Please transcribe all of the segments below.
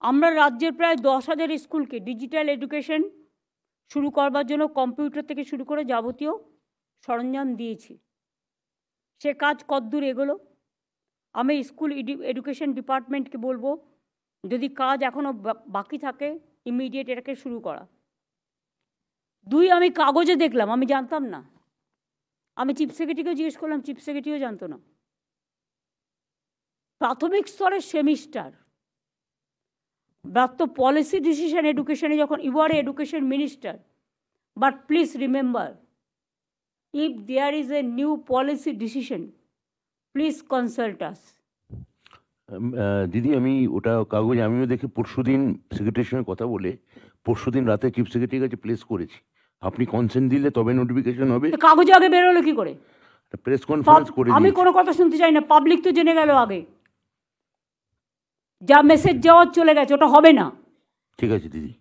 আমরা রাজ্যের প্রায় 10,000 স্কুলকে ডিজিটাল এডুকেশন শুরু করবার জন্য কম্পিউটার থেকে শুরু করে যাবতীয় সরঞ্জাম দিয়েছি। সে কাজ কতদূর এগোলো? আমি স্কুল এডুকেশন ডিপার্টমেন্টকে বলবো, যদি কাজ এখনও বাকি থাকে ইমিডিয়েট এটাকে শুরু করা। 2, আমি কাগজে দেখলাম, আমি জানতাম না। আমি চিফ সেক্রেটারিকেও জিজ্ঞেস করলাম, চিফ সেক্রেটারিও জানতো না। প্রাথমিক স্তরের সেমিস্টার তো পলিসি ডিসিশন এডুকেশনে যখন you are education minister, but please remember, if there is a new policy decision, please consult us. দিদি, আমি ওটা কাগজ আমিও দেখে পরশুদিন সেক্রেটারির সঙ্গে কথা বলে পরশুদিন রাতে চিফ সেক্রেটারির কাছে প্লেস করেছি। আপনি কনসেন্ট দিলে তবে নোটিফিকেশন হবে। কাগজে আগে বেরোলো কি করে? প্রেস কনফারেন্স করে আমি কোনো কথা শুনতে চাই না, পাবলিক তো জেনে গেল আগে। যা মেসেজ যাওয়ার চলে গেছে, ওটা হবে না। ঠিক আছে দিদি।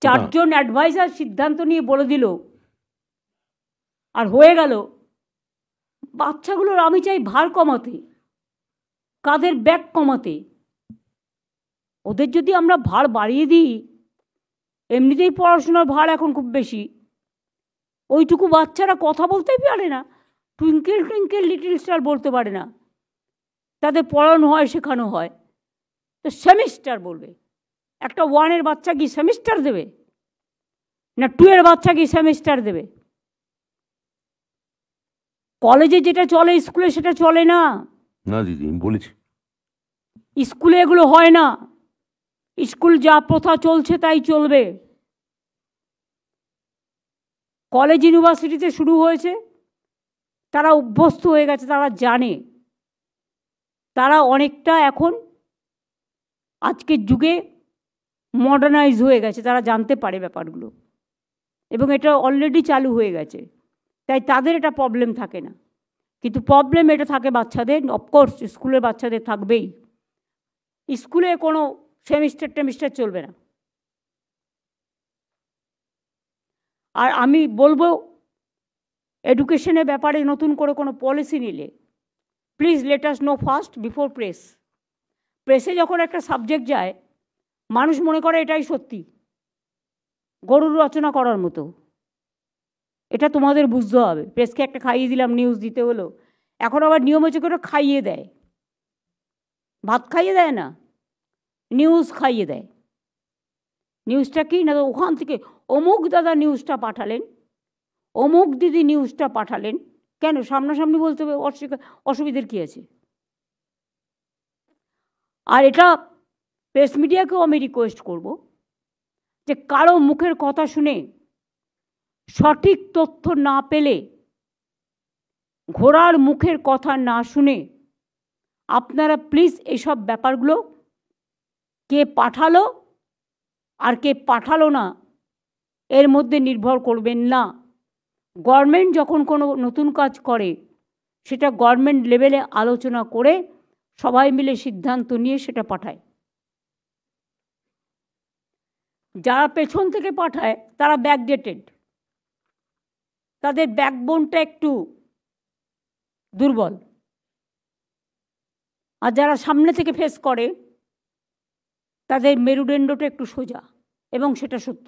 4 জন অ্যাডভাইজার সিদ্ধান্ত নিয়ে বলে দিল আর হয়ে গেল। বাচ্চাগুলোর আমি চাই ভার কমাতে, কাদের ব্যাগ কমাতে। ওদের যদি আমরা ভার বাড়িয়ে দিই, এমনিতেই পড়াশোনার ভার এখন খুব বেশি, ওইটুকু বাচ্চারা কথা বলতেই পারে না, টুইঙ্কেল টুইঙ্কেল লিটল স্টার বলতে পারে না। তাদের পড়ানো হয়, শেখানো হয়, তো সেমিস্টার বলবে। একটা 1-এর বাচ্চা কি সেমিস্টার দেবে? না 2-এর বাচ্চা কি সেমিস্টার দেবে? কলেজে যেটা চলে স্কুলে সেটা চলে না। না দিদি, বলেছি স্কুলে এগুলো হয় না। স্কুল যা প্রথা চলছে তাই চলবে। কলেজ ইউনিভার্সিটিতে শুরু হয়েছে, তারা অভ্যস্ত হয়ে গেছে, তারা জানে। তারা অনেকটা এখন আজকের যুগে মডার্নাইজ হয়ে গেছে, তারা জানতে পারে ব্যাপারগুলো, এবং এটা অলরেডি চালু হয়ে গেছে। তাই তাদের এটা প্রবলেম থাকে না। কিন্তু প্রবলেম এটা থাকে বাচ্চাদের, অফকোর্স স্কুলের বাচ্চাদের থাকবেই। স্কুলে কোনো সেমিস্টার টেমিস্টার চলবে না। আর আমি বলবো, এডুকেশনের ব্যাপারে নতুন করে কোনো পলিসি নিলে please let us know first before press. প্রেসে যখন একটা সাবজেক্ট যায়, মানুষ মনে করে এটাই সত্যি, গরুর রচনা করার মতো। এটা তোমাদের বুঝতে হবে। প্রেসকে একটা খাইয়ে দিলাম, নিউজ দিতে হলো। এখন আবার নিয়ম হচ্ছে করে খাইয়ে দেয়, ভাত খাইয়ে দেয় না, নিউজ খাইয়ে দেয়। নিউজটা কি না, ওখান থেকে অমুক দাদা নিউজটা পাঠালেন, অমুক দিদি নিউজটা পাঠালেন। কেন সামনাসামনি বলতে হবে? অসুবিধার কী আছে? আর এটা প্রেস মিডিয়াকেও আমি রিকোয়েস্ট করব যে কারো মুখের কথা শুনে সঠিক তথ্য না পেলে, ঘোড়ার মুখের কথা না শুনে, আপনারা প্লিজ এইসব ব্যাপারগুলো কে পাঠালো আর কে পাঠালো না এর মধ্যে নির্ভর করবেন না। গভর্নমেন্ট যখন কোনো নতুন কাজ করে, সেটা গভর্নমেন্ট লেভেলে আলোচনা করে সবাই মিলে সিদ্ধান্ত নিয়ে সেটা পাঠায়। যারা পেছন থেকে পাঠায় তারা ব্যাকডেটেড, তাদের ব্যাকবোনটা একটু দুর্বল। আর যারা সামনে থেকে ফেস করে, তাদের মেরুদণ্ডটা একটু সোজা, এবং সেটা সত্য।